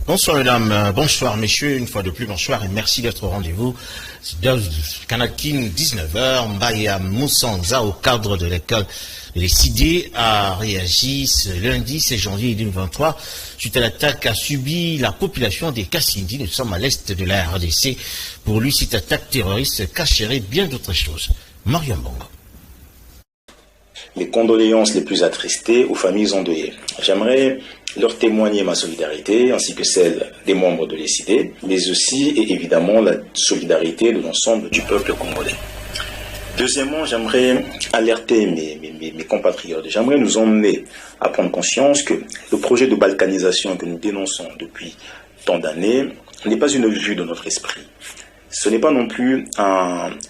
Bonsoir mesdames, bonsoir messieurs, une fois de plus bonsoir et merci d'être au rendez-vous. Kanakin, 19h, Mbaya Moussanza au cadre de l'école de l'ECD a réagi ce lundi 16 janvier 2023 suite à l'attaque qu'a subi la population des Kassindi. Nous sommes à l'est de la RDC. Pour lui, cette attaque terroriste cacherait bien d'autres choses. Mariam Bongo. Les condoléances les plus attristées aux familles endeuillées. J'aimerais leur témoigner ma solidarité ainsi que celle des membres de l'ECD, mais aussi et évidemment la solidarité de l'ensemble du peuple congolais. Deuxièmement, j'aimerais alerter mes compatriotes. J'aimerais nous emmener à prendre conscience que le projet de balkanisation que nous dénonçons depuis tant d'années n'est pas une vue de notre esprit. Ce n'est pas non plus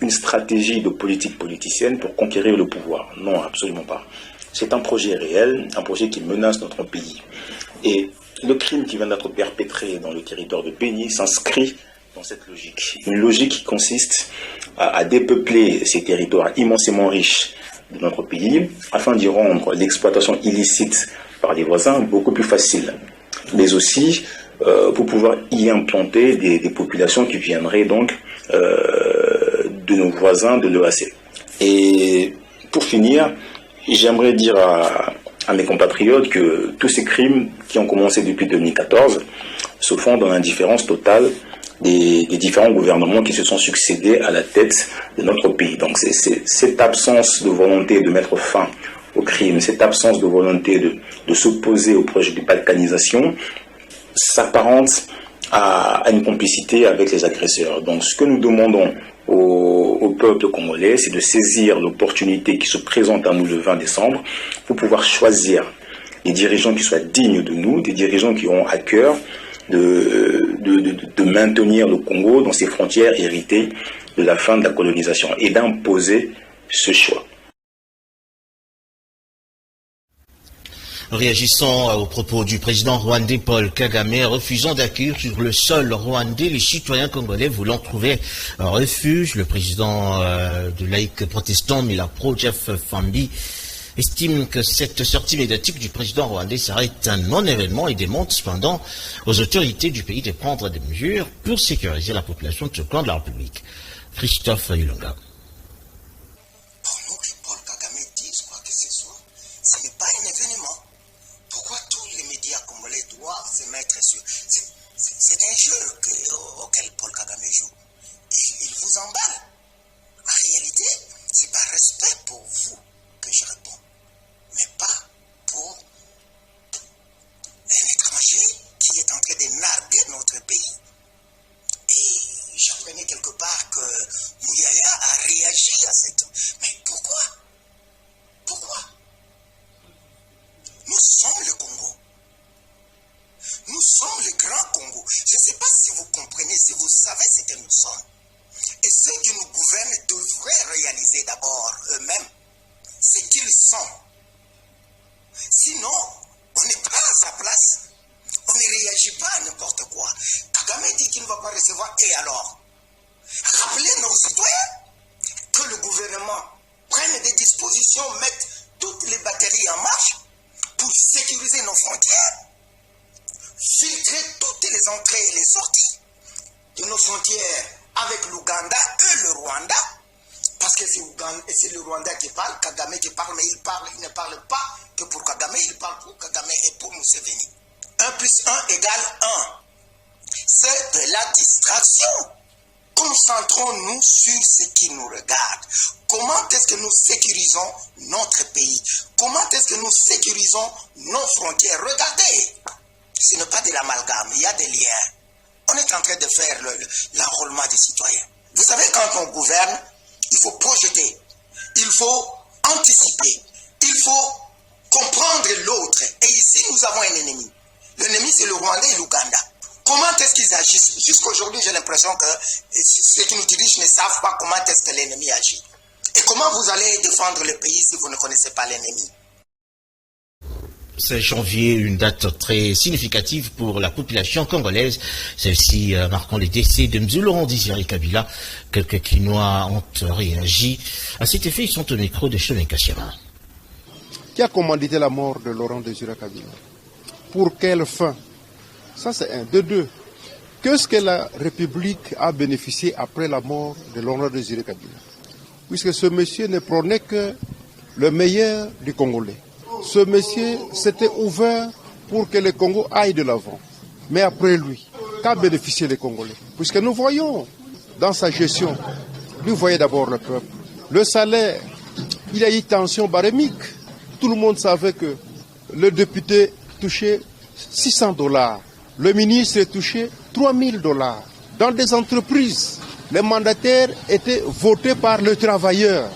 une stratégie de politique politicienne pour conquérir le pouvoir. Non, absolument pas. C'est un projet réel, un projet qui menace notre pays. Et le crime qui vient d'être perpétré dans le territoire de Béni s'inscrit dans cette logique. Une logique qui consiste à dépeupler ces territoires immensément riches de notre pays afin d'y rendre l'exploitation illicite par les voisins beaucoup plus facile. Mais aussi pour pouvoir y implanter des populations qui viendraient donc de nos voisins de l'EAC. Et pour finir, j'aimerais dire à mes compatriotes que tous ces crimes qui ont commencé depuis 2014 se font dans l'indifférence totale des différents gouvernements qui se sont succédés à la tête de notre pays. Donc c'est cette absence de volonté de mettre fin aux crimes, cette absence de volonté de s'opposer au projet de balkanisation s'apparente à une complicité avec les agresseurs. Donc ce que nous demandons au peuple congolais, c'est de saisir l'opportunité qui se présente à nous le 20 décembre pour pouvoir choisir des dirigeants qui soient dignes de nous, des dirigeants qui auront à cœur de maintenir le Congo dans ses frontières héritées de la fin de la colonisation et d'imposer ce choix. Réagissant aux propos du président rwandais Paul Kagame, refusant d'accueillir sur le sol rwandais les citoyens congolais voulant trouver un refuge, le président de laïc protestant Milapro, Jeff Fambi, estime que cette sortie médiatique du président rwandais serait un non-événement et demande cependant aux autorités du pays de prendre des mesures pour sécuriser la population de ce coin de la République. Christophe Ilonga. C'est un jeu auquel Paul Kagame joue. Il vous emballe. En réalité, c'est par respect pour vous que je réponds, mais pas pour un étranger qui est en train de narguer notre pays. Et j'apprenais quelque part que Mouyaya a réagi à cette... Mais pourquoi? Pourquoi? Nous sommes le Congo. Nous sommes le grand Congo. Je ne sais pas si vous comprenez, si vous savez ce que nous sommes. Et ceux qui nous gouvernent devraient réaliser d'abord eux-mêmes ce qu'ils sont. Sinon, on n'est pas à sa place. On ne réagit pas à n'importe quoi. Kagame dit qu'il ne va pas recevoir. Et alors? Rappelez nos citoyens que le gouvernement prenne des dispositions, mette toutes les batteries en marche pour sécuriser nos frontières, filtrer toutes les entrées et les sorties de nos frontières avec l'Ouganda et le Rwanda, parce que c'est le Rwanda qui parle, Kagame qui parle, mais il ne parle pas que pour Kagame, il parle pour Kagame et pour Museveni. 1 plus 1 égale 1. C'est de la distraction. Concentrons-nous sur ce qui nous regarde. Comment est-ce que nous sécurisons notre pays? Comment est-ce que nous sécurisons nos frontières? Regardez, ce n'est pas de l'amalgame, il y a des liens. On est en train de faire l'enrôlement des citoyens. Vous savez, quand on gouverne, il faut projeter, il faut anticiper, il faut comprendre l'autre. Et ici, nous avons un ennemi. L'ennemi, c'est le Rwanda et l'Ouganda. Comment est-ce qu'ils agissent? Jusqu'aujourd'hui, j'ai l'impression que ceux qui nous dirigent ne savent pas comment est-ce que l'ennemi agit. Et comment vous allez défendre le pays si vous ne connaissez pas l'ennemi? 16 janvier, une date très significative pour la population congolaise. Celle-ci marquant les décès de M. Laurent Désiré Kabila. Quelques Quinois ont réagi. À cet effet, ils sont au micro de Chemin Kassiama. Qui a commandité la mort de Laurent Désiré Kabila? Pour quelle fin? Ça, c'est un. De deux, qu'est-ce que la République a bénéficié après la mort de Laurent Désiré Kabila? Puisque ce monsieur ne prônait que le meilleur du Congolais. Ce monsieur s'était ouvert pour que le Congo aille de l'avant. Mais après lui, qu'a bénéficié les Congolais? Puisque nous voyons dans sa gestion, lui voyait d'abord le peuple. Le salaire, il y a eu tension barémique. Tout le monde savait que le député touchait $600. Le ministre touchait $3000. Dans des entreprises, les mandataires étaient votés par le travailleur.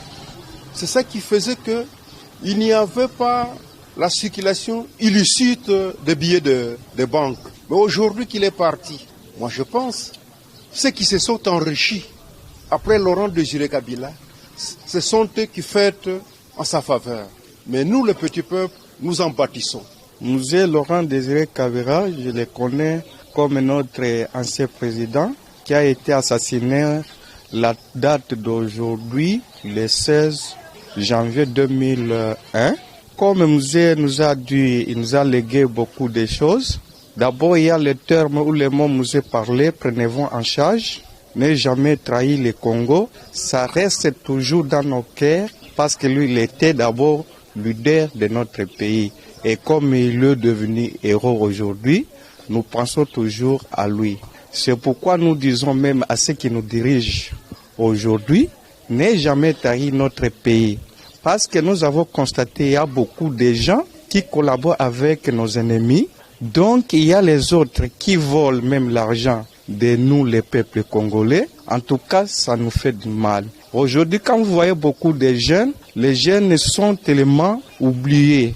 C'est ça qui faisait qu'il n'y avait pas la circulation illicite des billets de banque. Mais aujourd'hui qu'il est parti, moi je pense, ceux qui se sont enrichis après Laurent Désiré Kabila, ce sont eux qui fêtent en sa faveur. Mais nous, le petit peuple, nous en bâtissons. Monsieur Laurent Désiré Kabila, je le connais comme notre ancien président qui a été assassiné la date d'aujourd'hui, le 16 janvier 2001. Comme monsieur nous a dit, il nous a légué beaucoup de choses. D'abord, il y a le terme où les mots nous ont parlé, prenez-vous en charge, ne jamais trahir le Congo. Ça reste toujours dans nos cœurs parce que lui, il était d'abord leader de notre pays. Et comme il est devenu héros aujourd'hui, nous pensons toujours à lui. C'est pourquoi nous disons même à ceux qui nous dirigent aujourd'hui, ne jamais trahir notre pays. Parce que nous avons constaté qu'il y a beaucoup de gens qui collaborent avec nos ennemis. Donc il y a les autres qui volent même l'argent de nous, les peuples congolais. En tout cas, ça nous fait du mal. Aujourd'hui, quand vous voyez beaucoup de jeunes, les jeunes sont tellement oubliés.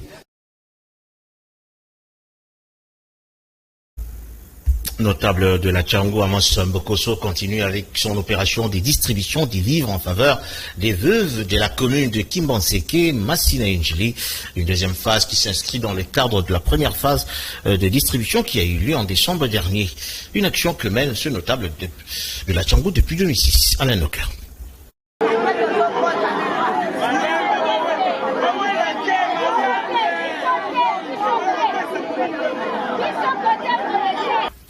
Notable de la Tchango, Amos Mbokosso continue avec son opération de distribution des vivres en faveur des veuves de la commune de Kimbanseke, Massina Njili. Une deuxième phase qui s'inscrit dans le cadre de la première phase de distribution qui a eu lieu en décembre dernier. Une action que mène ce notable de la Tchango depuis 2006. Alain Nocker.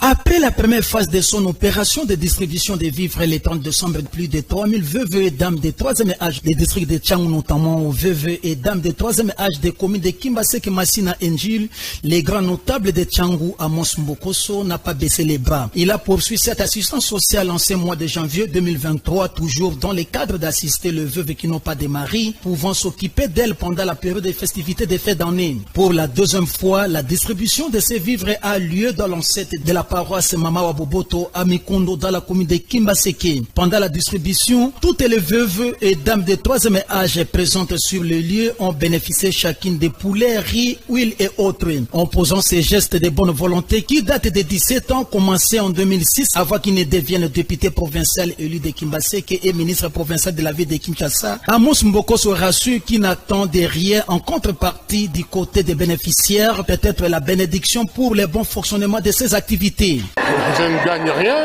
Après la première phase de son opération de distribution des vivres le 30 décembre, plus de 3000 veuves et dames de troisième âge des districts de Tchangou, notamment aux veuves et dames de troisième âge des communes de Kimbaseke, Massina, Njil, les grands notables de Tchangou, Amos Mbokosso, n'a pas baissé les bras. Il a poursuivi cette assistance sociale en ce mois de janvier 2023, toujours dans le cadre d'assister les veuves qui n'ont pas de mari, pouvant s'occuper d'elles pendant la période des festivités des fêtes d'année. Pour la deuxième fois, la distribution de ces vivres a lieu dans l'ancêtre de la paroisse Mama Waboboto à Mikondo dans la commune de Kimbaseke. Pendant la distribution, toutes les veuves et dames de troisième âge présentes sur le lieu ont bénéficié chacune des poulets, riz, huile et autres. En posant ces gestes de bonne volonté qui datent de 17 ans, commencés en 2006 avant qu'il ne devienne député provincial élu de Kimbaseke et ministre provincial de la ville de Kinshasa, Amos Mbokosso rassure qu'il n'attend de rien en contrepartie du côté des bénéficiaires, peut-être la bénédiction pour le bon fonctionnement de ces activités. Je ne gagne rien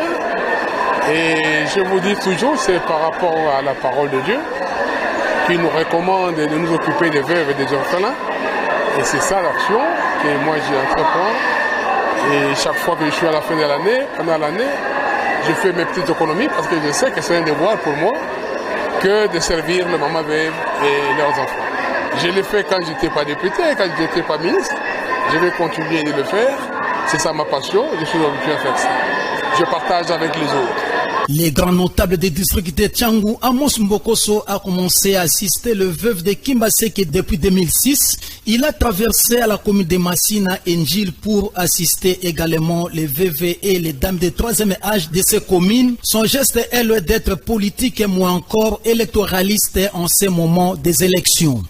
et je vous dis toujours, c'est par rapport à la parole de Dieu qui nous recommande de nous occuper des veuves et des orphelins. Et c'est ça l'action que moi j'ai entreprends. Et chaque fois que je suis à la fin de l'année, pendant l'année, je fais mes petites économies parce que je sais que c'est un devoir pour moi que de servir les mamans veuves et leurs enfants. Je l'ai fait quand je n'étais pas député, quand je n'étais pas ministre. Je vais continuer de le faire. C'est ça ma passion, je suis habitué à faire ça. Je partage avec les autres. Les grands notables des districts de Tchangou, Amos Mbokosso a commencé à assister le veuve de Kimbaseke depuis 2006. Il a traversé à la commune de Massina Njil pour assister également les veuves et les dames de troisième âge de ces communes. Son geste est loin d'être politique et moins encore électoraliste en ces moments des élections.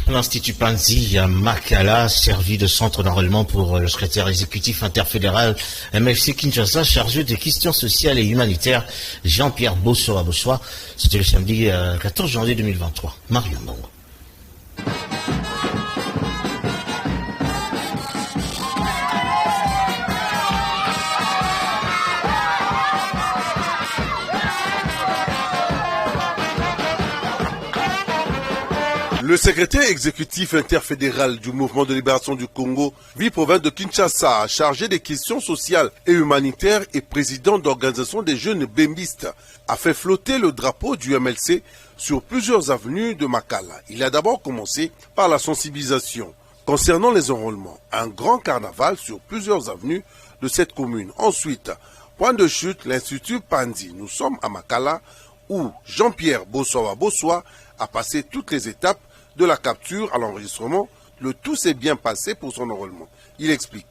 L'Institut Panzi à Makala, servi de centre d'enrôlement pour le secrétaire exécutif interfédéral MFC Kinshasa, chargé des questions sociales et humanitaires, Jean-Pierre Bosso à Bossois. C'était le samedi 14 janvier 2023. Marion Mongo. Le secrétaire exécutif interfédéral du Mouvement de libération du Congo, vice-province de Kinshasa, chargé des questions sociales et humanitaires et président d'organisation des jeunes bémbistes, a fait flotter le drapeau du MLC sur plusieurs avenues de Makala. Il a d'abord commencé par la sensibilisation concernant les enrôlements. Un grand carnaval sur plusieurs avenues de cette commune. Ensuite, point de chute, l'Institut Pandi. Nous sommes à Makala où Jean-Pierre Bossoa a passé toutes les étapes de la capture à l'enregistrement. Le tout s'est bien passé pour son enrôlement. Il explique.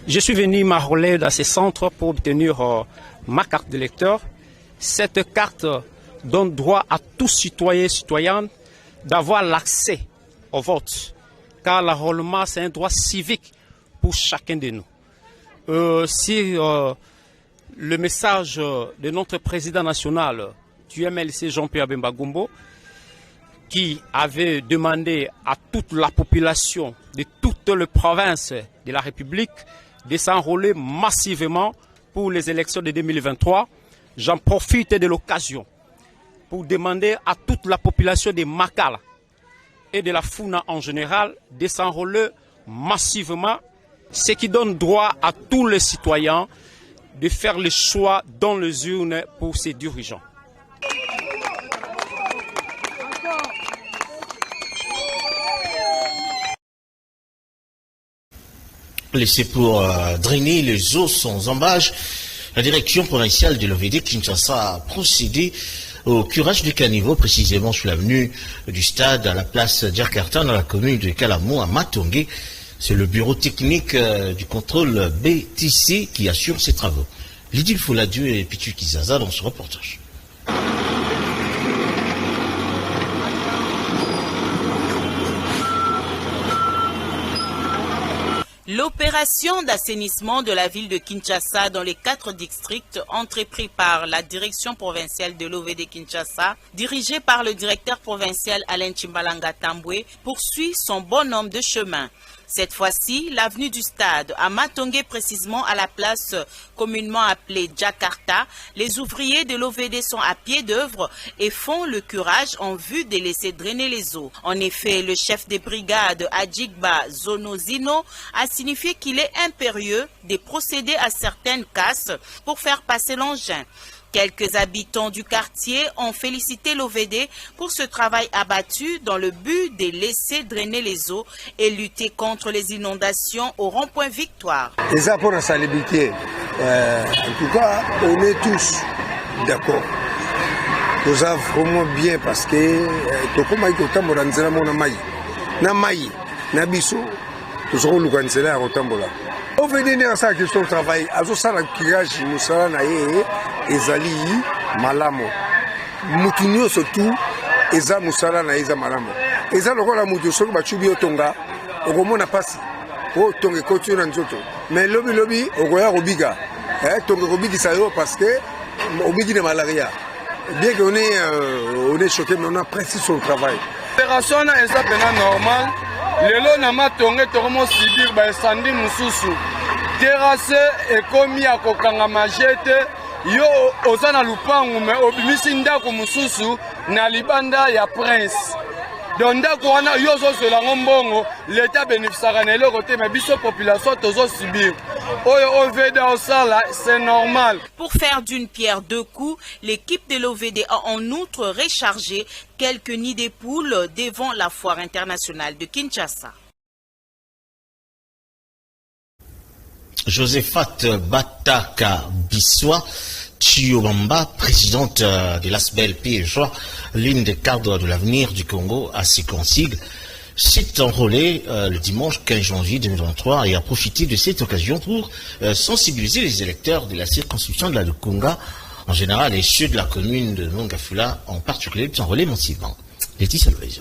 Je suis venu m'enrôler dans ces centres pour obtenir ma carte de lecteur. Cette carte donne droit à tout citoyen et citoyenne d'avoir l'accès au vote. Car l'enrôlement, c'est un droit civique pour chacun de nous. Si le message de notre président national du MLC, Jean-Pierre Bemba Gombo, qui avait demandé à toute la population de toutes les provinces de la République de s'enrôler massivement pour les élections de 2023, j'en profite de l'occasion pour demander à toute la population de Makala et de la Funa en général de s'enrôler massivement, ce qui donne droit à tous les citoyens de faire le choix dans les urnes pour ses dirigeants. Laissé pour drainer les eaux sans embâche, la direction provinciale de l'OVD Kinshasa a procédé au curage du caniveau, précisément sur l'avenue du stade à la place Djakarta dans la commune de Kalamo à Matongé. C'est le bureau technique du contrôle BTC qui assure ces travaux. Lydie Fouladieu et Pitu Kizaza dans ce reportage. L'opération d'assainissement de la ville de Kinshasa dans les 4 districts entrepris par la direction provinciale de l'OVD Kinshasa, dirigée par le directeur provincial Alain Chimbalanga Tamboué, poursuit son bonhomme de chemin. Cette fois-ci, l'avenue du stade, à Matongé précisément à la place communément appelée Djakarta, les ouvriers de l'OVD sont à pied d'œuvre et font le curage en vue de laisser drainer les eaux. En effet, le chef des brigades Adjigba Zonozino a signifié qu'il est impérieux de procéder à certaines casses pour faire passer l'engin. Quelques habitants du quartier ont félicité l'OVD pour ce travail abattu dans le but de laisser drainer les eaux et lutter contre les inondations au rond-point Victoire. Et ça pour Salibiki, en tout cas, on est tous d'accord. Nous avons vraiment bien parce que OVD n'est pas ça que son travail. Azo ça la kirage musala na ye ezali malamo. Mutunyo surtout eza musala na eza malamo. Eza lokola mutu soko bachubi otonga okomona pasi. O tonge kotio na nzoto. Mais lobi okoya robiga. Tonge robigi ça yo parce que obigi de malaria. Bien qu'on est choqué mais on apprécie son travail. Opération na eza pena normal. Lelo na matonge tokomo sibir ba esandi mususu terrasse ekomi akokanga majete yo ozana lupangu me obimisi ndako mususu na libanda ya prince donc ndako wana yo ozosela ngombongo l'État bénéficiera na eloko te me biso population tozo sibir oyo OVD osala c'est normal. Pour faire d'une pierre deux coups, l'équipe de l'OVD a en outre rechargé quelques nids de poules devant la foire internationale de Kinshasa. Josephat Bataka Bissoa Chiobamba, présidente de l'ASBEL PJOA, l'une des cadres de l'avenir du Congo à ses consignes, s'est enrôlé le dimanche 15 janvier 2023 et a profité de cette occasion pour sensibiliser les électeurs de la circonscription de la Lukunga en général et ceux de la commune de Mongafula en particulier de s'enrôler massivement. Laetitia Loïs.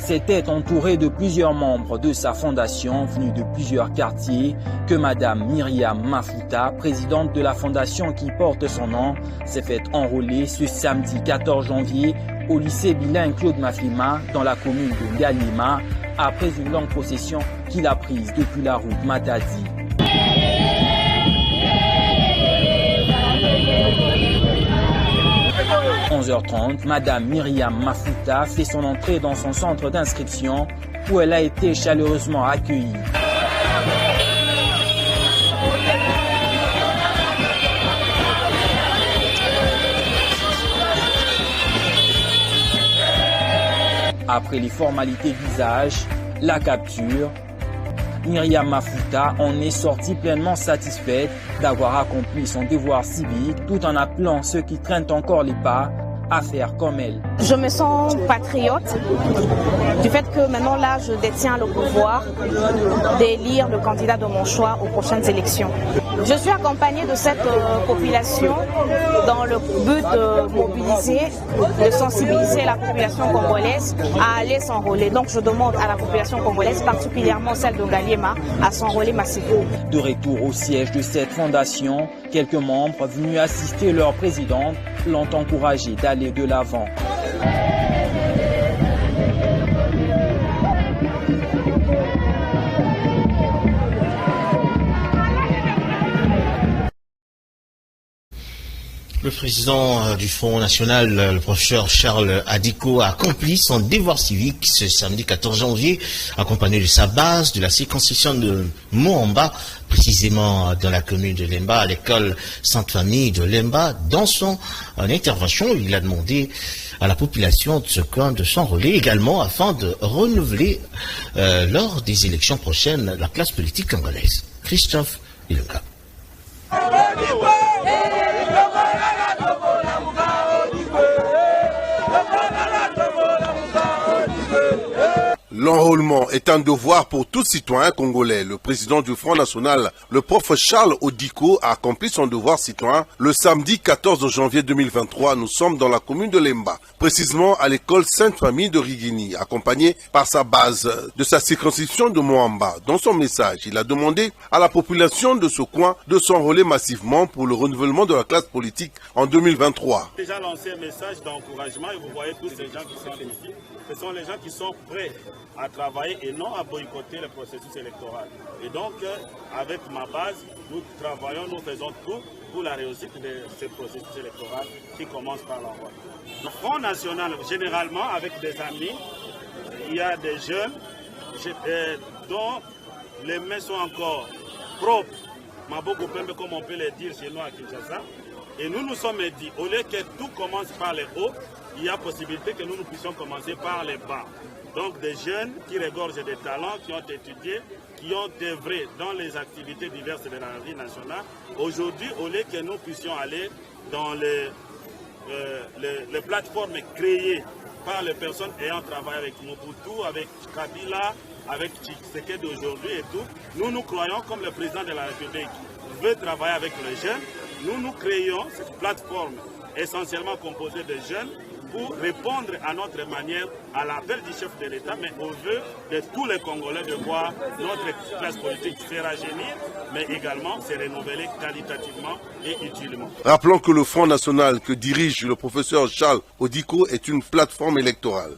C'était entouré de plusieurs membres de sa fondation venus de plusieurs quartiers que Madame Myriam Mafuta, présidente de la fondation qui porte son nom, s'est fait enrôler ce samedi 14 janvier au lycée bilingue Claude Mafima dans la commune de Ngalima après une longue procession qu'il a prise depuis la route Matadi. 11h30, Madame Myriam Mafuta fait son entrée dans son centre d'inscription où elle a été chaleureusement accueillie. Après les formalités d'usage, la capture, Myriam Mafuta en est sortie pleinement satisfaite d'avoir accompli son devoir civique tout en appelant ceux qui traînent encore les pas à faire comme elle. Je me sens patriote du fait que maintenant là je détiens le pouvoir d'élire le candidat de mon choix aux prochaines élections. Je suis accompagnée de cette population dans le but de mobiliser, de sensibiliser la population congolaise à aller s'enrôler. Donc je demande à la population congolaise, particulièrement celle de Ngaliema, à s'enrôler massivement. De retour au siège de cette fondation, quelques membres venus assister leur présidente l'ont encouragé d'aller de l'avant. Le président du Front National, le professeur Charles Adiko, a accompli son devoir civique ce samedi 14 janvier, accompagné de sa base de la circonscription de Moamba, précisément dans la commune de Lemba, à l'école Sainte-Famille de Lemba. Dans son intervention, il a demandé à la population de ce coin de s'enrôler également afin de renouveler lors des élections prochaines la classe politique congolaise. Christophe Iloka. L'enrôlement est un devoir pour tout citoyen congolais. Le président du Front National, le prof Charles Odiko, a accompli son devoir citoyen le samedi 14 janvier 2023. Nous sommes dans la commune de Lemba, précisément à l'école Sainte-Famille de Rigini, accompagné par sa base de sa circonscription de Moamba. Dans son message, il a demandé à la population de ce coin de s'enrôler massivement pour le renouvellement de la classe politique en 2023. Déjà lancé un message d'encouragement et vous voyez tous ces gens qui sont ici. Ce sont les gens qui sont prêts à travailler et non à boycotter le processus électoral. Et donc, avec ma base, nous travaillons, nous faisons tout pour la réussite de ce processus électoral qui commence par l'envoi. Le Front National, généralement, avec des amis, il y a des jeunes dont les mains sont encore propres, Maboko Pembe, comme on peut le dire chez nous à Kinshasa. Et nous nous sommes dit, au lieu que tout commence par les hauts, il y a possibilité que nous puissions commencer par les bas. Donc des jeunes qui regorgent des talents, qui ont étudié, qui ont œuvré dans les activités diverses de la vie nationale. Aujourd'hui, au lieu que nous puissions aller dans les plateformes créées par les personnes ayant travaillé avec Mobutu, avec Kabila, avec Tshisekedi d'aujourd'hui et tout, nous croyons, comme le président de la République veut travailler avec les jeunes, nous créons cette plateforme essentiellement composée de jeunes pour répondre à notre manière à l'appel du chef de l'État, mais au vœu de tous les Congolais de voir notre classe politique se rajeunir, mais également se renouveler qualitativement et utilement. Rappelons que le Front National que dirige le professeur Charles Odiko est une plateforme électorale.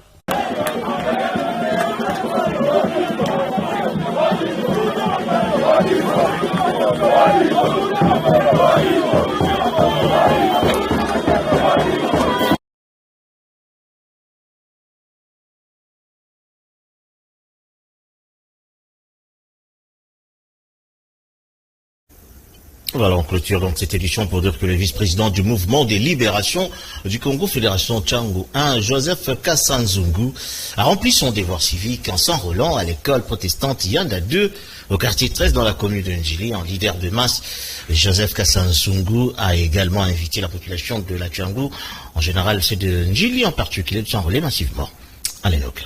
Voilà, on clôture donc cette édition pour dire que le vice-président du mouvement des libérations du Congo, Fédération Tchangu 1, Joseph Kassanzungu, a rempli son devoir civique en s'enrôlant à l'école protestante Yanda 2 au quartier 13 dans la commune de Njili. En leader de masse, Joseph Kassanzungu a également invité la population de la Tchangu, en général c'est de Njili en particulier, de s'enrôler massivement. Allez, donc.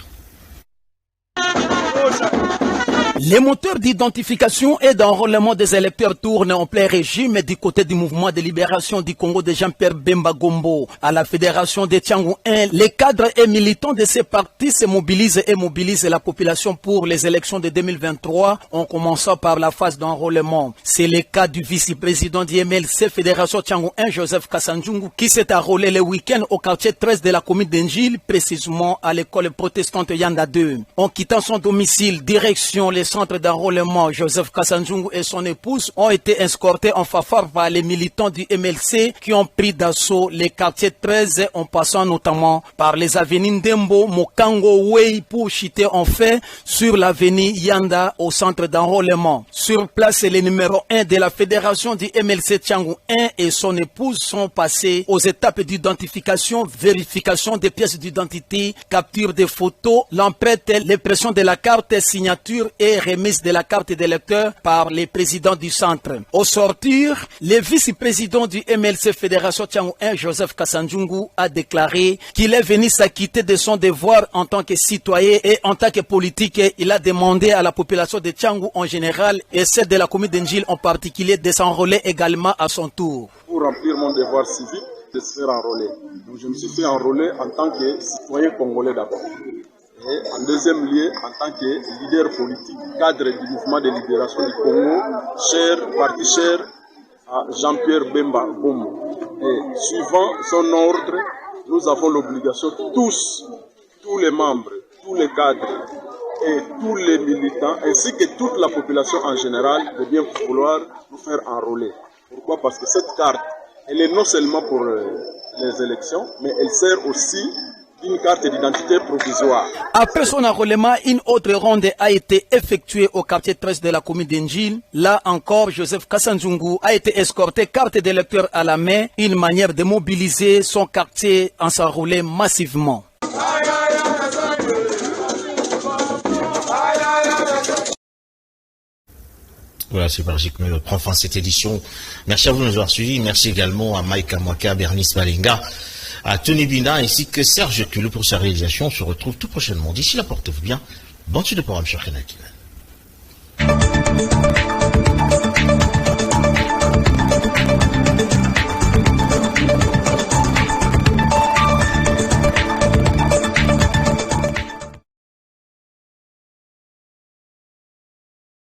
Les moteurs d'identification et d'enrôlement des électeurs tournent en plein régime du côté du mouvement de libération du Congo de Jean-Pierre Bemba Gombo. À la fédération des Tchangu 1, les cadres et militants de ces partis se mobilisent et mobilisent la population pour les élections de 2023 en commençant par la phase d'enrôlement. C'est le cas du vice-président du MLC Fédération Tchangu 1, Joseph Kassanzungu, qui s'est enrôlé le week-end au quartier 13 de la commune d'Enjil, précisément à l'école protestante Yanda 2. En quittant son domicile, direction les centre d'enrôlement, Joseph Kassanjungu et son épouse ont été escortés en fanfare par les militants du MLC qui ont pris d'assaut les quartiers 13 en passant notamment par les avenues Ndembo, Mokango, Wei pour chuter en fait sur l'avenue Yanda au centre d'enrôlement. Sur place, les numéros 1 de la fédération du MLC Tchangou 1 et son épouse sont passés aux étapes d'identification, vérification des pièces d'identité, capture des photos, l'empreinte, l'impression de la carte, signature et remise de la carte d'électeur par les présidents du centre. Au sortir, le vice-président du MLC Fédération Tchangou 1, Joseph Kassanjungu, a déclaré qu'il est venu s'acquitter de son devoir en tant que citoyen et en tant que politique. Il a demandé à la population de Tchangou en général et celle de la commune d'Njil en particulier de s'enrôler également à son tour. Pour remplir mon devoir civique, de se faire enrôler. Donc je me suis fait enrôler en tant que citoyen congolais d'abord. Et en deuxième lieu, en tant que leader politique, cadre du mouvement de libération du Congo, parti cher à Jean-Pierre Bemba Boumou. Et suivant son ordre, nous avons l'obligation, tous les membres, tous les cadres et tous les militants, ainsi que toute la population en général, de bien vouloir nous faire enrôler. Pourquoi? Parce que cette carte, elle est non seulement pour les élections, mais elle sert aussi d'une carte d'identité provisoire. Après son enrôlement, une autre ronde a été effectuée au quartier 13 de la commune d'Njil. Là encore, Joseph Kassanjungu a été escorté carte d'électeur à la main, une manière de mobiliser son quartier en s'enrôler massivement. Voilà, c'est magique, mais prend fin cette édition. Merci à vous de nous avoir suivis. Merci également à Mike Amwaka, Bernice Balenga, à Tony Bina, ainsi que Serge Culou pour sa réalisation. On se retrouve tout prochainement. D'ici là, portez-vous bien. Bonne suite de programme sur Canal.